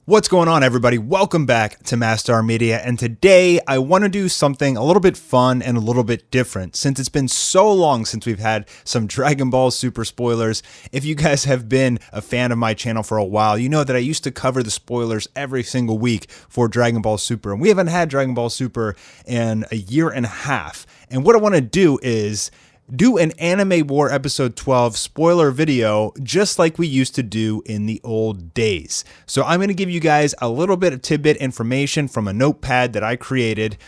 What's going on, everybody? Welcome back to Mastar Media, and today I want to do something a little bit fun and a little bit different since it's been so long since we've had some Dragon Ball Super spoilers. If you guys have been a fan of my channel for a while, you know that I used to cover the spoilers every single week for Dragon Ball Super, and we haven't had Dragon Ball Super in a year and a half. And what I want to do is do an Anime War episode 12 spoiler video just like we used to do in the old days. So I'm going to give you guys a little bit of tidbit information from a notepad that I created.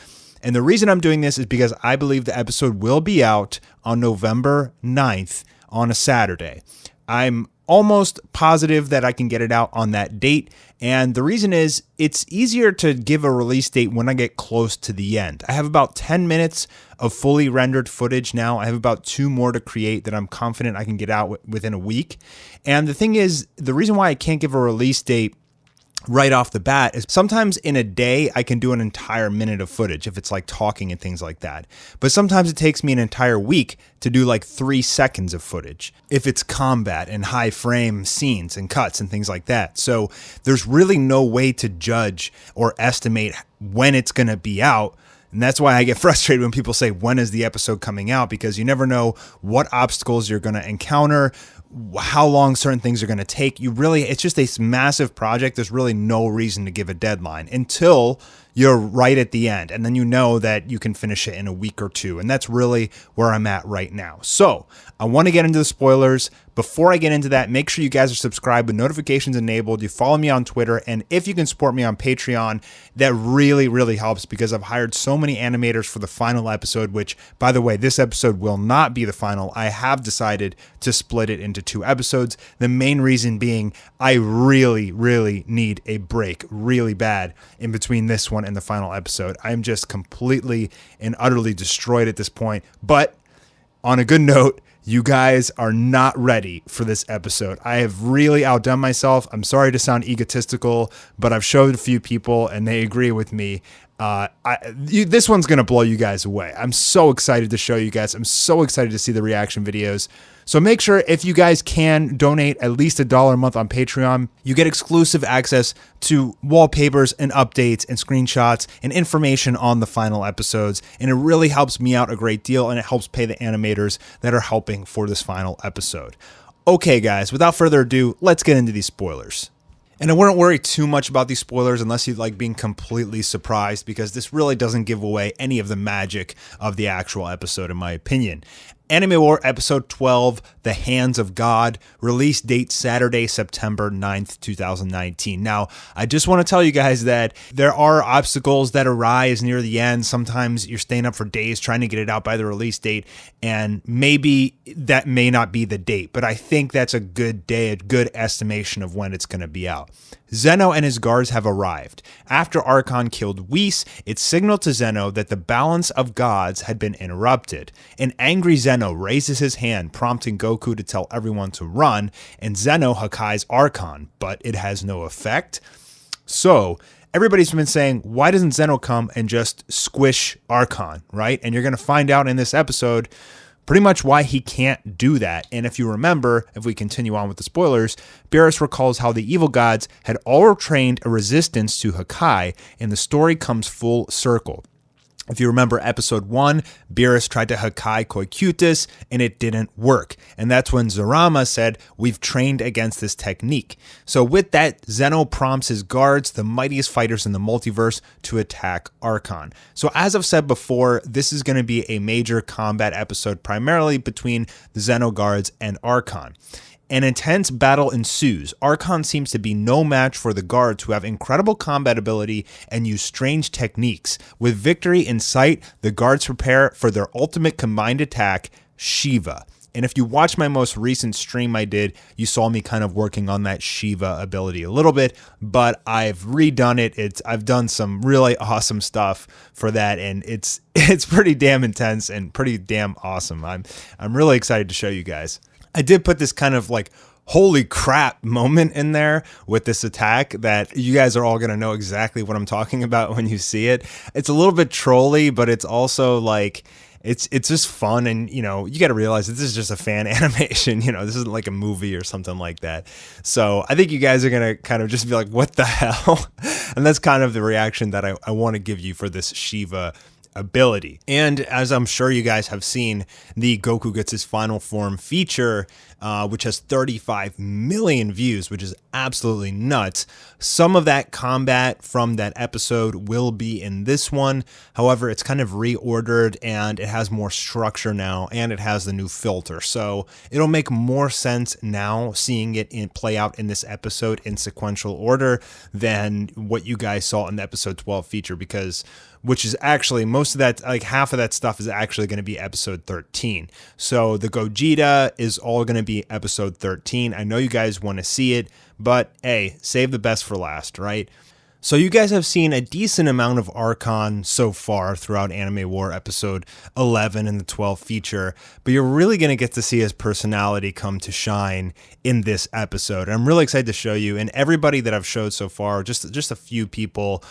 And the reason I'm doing this is because I believe the episode will be out on November 9th on a Saturday. I'm almost positive that I can get it out on that date. And the reason is it's easier to give a release date when I get close to the end. I have about 10 minutes of fully rendered footage now. I have about 2 more to create that I'm confident I can get out within a week. And the thing is, the reason why I can't give a release date right off the bat is sometimes in a day I can do an entire minute of footage if it's like talking and things like that. But sometimes it takes me an entire week to do like 3 seconds of footage if it's combat and high frame scenes and cuts and things like that. So there's really no way to judge or estimate when it's going to be out. And that's why I get frustrated when people say, when is the episode coming out? Because you never know what obstacles you're going to encounter, how long certain things are going to take. It's just a massive project. There's really no reason to give a deadline until you're right at the end. And then you know that you can finish it in a week or 2. And that's really where I'm at right now. So I want to get into the spoilers. Before I get into that, make sure you guys are subscribed with notifications enabled. You follow me on Twitter. And if you can support me on Patreon, that really, really helps because I've hired so many animators for the final episode, which, by the way, this episode will not be the final. I have decided to split it into 2 episodes. The main reason being I really, really need a break really bad in between this one and the final episode. I'm just completely and utterly destroyed at this point. But on a good note, you guys are not ready for this episode. I have really outdone myself. I'm sorry to sound egotistical, but I've showed a few people and they agree with me. This one's going to blow you guys away. I'm so excited to show you guys. I'm so excited to see the reaction videos. So make sure if you guys can donate at least $1 a month on Patreon, you get exclusive access to wallpapers and updates and screenshots and information on the final episodes. And it really helps me out a great deal, and it helps pay the animators that are helping for this final episode. Okay, guys, without further ado, let's get into these spoilers. And I wouldn't worry too much about these spoilers unless you like being completely surprised, because this really doesn't give away any of the magic of the actual episode, in my opinion. Anime War Episode 12, The Hands of God, release date Saturday, September 9th, 2019. Now, I just want to tell you guys that there are obstacles that arise near the end. Sometimes you're staying up for days trying to get it out by the release date, and maybe that may not be the date, but I think that's a good day, a good estimation of when it's going to be out. Zeno and his guards have arrived. After Archon killed Whis, it signaled to Zeno that the balance of gods had been interrupted. An angry Zeno raises his hand, prompting Goku to tell everyone to run, and Zeno Hakkai's Archon, but it has no effect. So everybody's been saying, why doesn't Zeno come and just squish Archon, right? And you're going to find out in this episode pretty much why he can't do that. And if you remember, if we continue on with the spoilers, Beerus recalls how the evil gods had all trained a resistance to Hakkai, and the story comes full circle. If you remember episode 1, Beerus tried to Hakkai Koikutis and it didn't work. And that's when Zarama said, we've trained against this technique. So with that, Zeno prompts his guards, the mightiest fighters in the multiverse, to attack Archon. So as I've said before, this is going to be a major combat episode primarily between the Zeno guards and Archon. An intense battle ensues. Archon seems to be no match for the guards, who have incredible combat ability and use strange techniques. With victory in sight, the guards prepare for their ultimate combined attack, Shiva. And if you watch my most recent stream I did, you saw me kind of working on that Shiva ability a little bit, but I've redone it. I've done some really awesome stuff for that, and it's pretty damn intense and pretty damn awesome. I'm really excited to show you guys. I did put this kind of like holy crap moment in there with this attack that you guys are all going to know exactly what I'm talking about when you see it. It's a little bit trolly, but it's also like it's just fun. And, you know, you got to realize that this is just a fan animation. You know, this isn't like a movie or something like that. So I think you guys are going to kind of just be like, what the hell? And that's kind of the reaction that I want to give you for this Shiva ability. And as I'm sure you guys have seen, the Goku Gets His Final Form feature, which has 35 million views, which is absolutely nuts. Some of that combat from that episode will be in this one. However, it's kind of reordered and it has more structure now, and it has the new filter. So it'll make more sense now seeing it play out in this episode in sequential order than what you guys saw in the episode 12 feature, which is actually most of that, like half of that stuff is actually going to be episode 13. So the Gogeta is all going to be episode 13. I know you guys want to see it, but hey, save the best for last, right? So you guys have seen a decent amount of Archon so far throughout Anime War episode 11 and the 12 feature, but you're really going to get to see his personality come to shine in this episode. I'm really excited to show you, and everybody that I've showed so far, just a few people,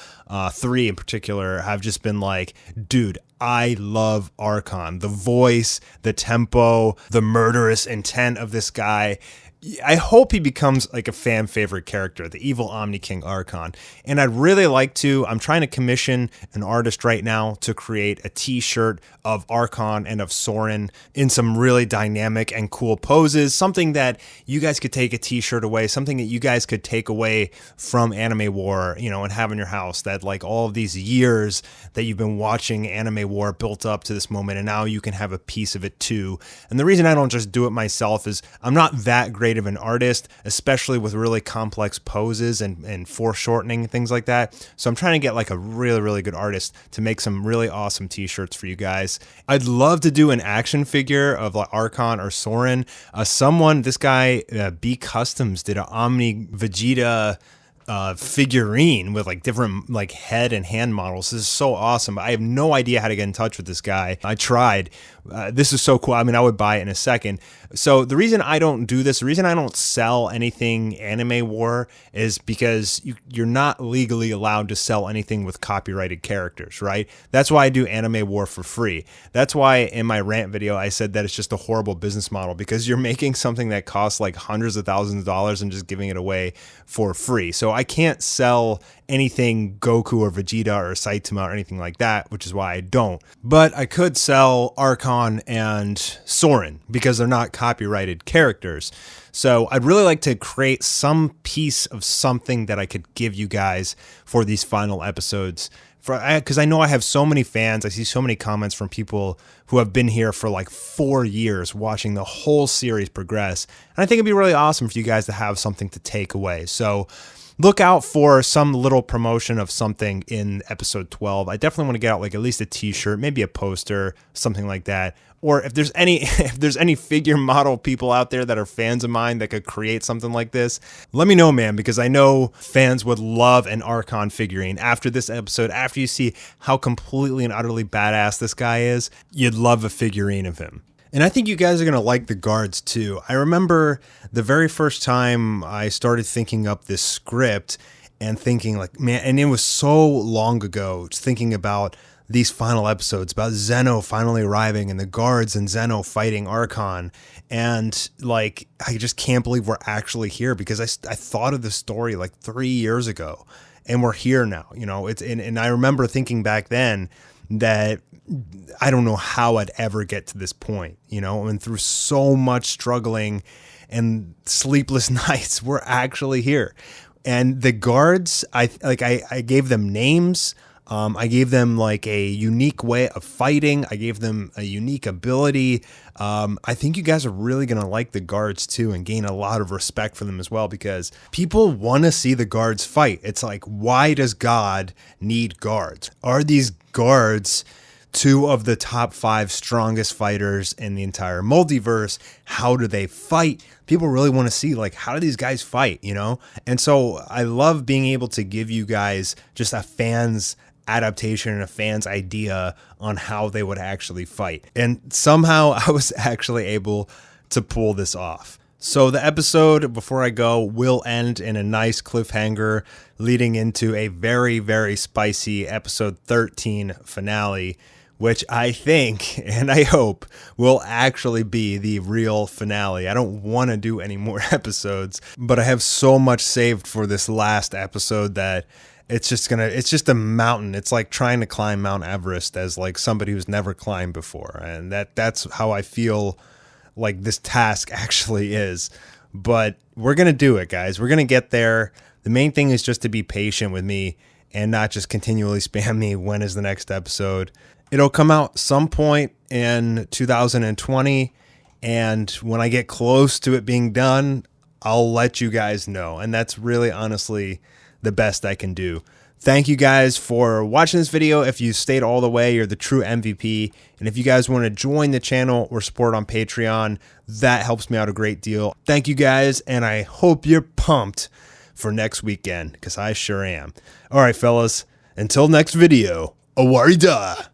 3 in particular, have just been like, dude, I love Archon. The voice, the tempo, the murderous intent of this guy. I hope he becomes like a fan favorite character, the evil Omni King Archon. And I'd really like to, I'm trying to commission an artist right now to create a t-shirt of Archon and of Soren in some really dynamic and cool poses, something that you guys could take a t-shirt away, something that you guys could take away from Anime War, you know, and have in your house, that like all of these years that you've been watching Anime War built up to this moment, and now you can have a piece of it too. And the reason I don't just do it myself is I'm not that great of an artist, especially with really complex poses and foreshortening and things like that. So I'm trying to get like a really, really good artist to make some really awesome t-shirts for you guys. I'd love to do an action figure of like Archon or Soren. This guy, B Customs, did an Omni Vegeta figurine with like different like head and hand models. This is so awesome. I have no idea how to get in touch with this guy. I tried. This is so cool. I mean, I would buy it in a second. So the reason I don't do this, the reason I don't sell anything Anime War is because you're not legally allowed to sell anything with copyrighted characters, right? That's why I do Anime War for free. That's why in my rant video, I said that it's just a horrible business model, because you're making something that costs like hundreds of thousands of dollars and just giving it away for free. So I can't sell anything Goku or Vegeta or Saitama or anything like that, which is why I don't. But I could sell Archon and Soren because they're not copyrighted characters. So I'd really like to create some piece of something that I could give you guys for these final episodes, because I know I have so many fans. I see so many comments from people who have been here for like 4 years watching the whole series progress. And I think it'd be really awesome for you guys to have something to take away. So look out for some little promotion of something in episode 12. I definitely want to get out like at least a t-shirt, maybe a poster, something like that. Or if there's any figure model people out there that are fans of mine that could create something like this, let me know, man, because I know fans would love an Archon figurine. After this episode, after you see how completely and utterly badass this guy is, you'd love a figurine of him. And I think you guys are going to like the guards too. I remember the very first time I started thinking up this script and thinking like, man, and it was so long ago, just thinking about these final episodes, about Zeno finally arriving and the guards and Zeno fighting Archon. And like, I just can't believe we're actually here, because I thought of this story like 3 years ago and we're here now, you know. And I remember thinking back then that I don't know how I'd ever get to this point, you know, and through so much struggling and sleepless nights, we're actually here. And the guards, I gave them names. I gave them like a unique way of fighting. I gave them a unique ability. I think you guys are really going to like the guards too and gain a lot of respect for them as well, because people want to see the guards fight. It's like, why does God need guards? Are these guards 2 of the top 5 strongest fighters in the entire multiverse? How do they fight? People really want to see, like, how do these guys fight, you know? And so I love being able to give you guys just a fan's adaptation and a fan's idea on how they would actually fight. And somehow I was actually able to pull this off. So the episode, before I go, will end in a nice cliffhanger leading into a very, very spicy episode 13 finale, which I think and I hope will actually be the real finale. I don't want to do any more episodes, but I have so much saved for this last episode that it's just a mountain. It's like trying to climb Mount Everest as like somebody who's never climbed before. And that's how I feel like this task actually is. But we're going to do it, guys. We're going to get there. The main thing is just to be patient with me and not just continually spam me when is the next episode. It'll come out some point in 2020. And when I get close to it being done, I'll let you guys know. And that's really honestly the best I can do. Thank you guys for watching this video. If you stayed all the way, you're the true MVP. And if you guys want to join the channel or support on Patreon, that helps me out a great deal. Thank you guys, and I hope you're pumped for next weekend, because I sure am. All right, fellas, until next video, Awarida.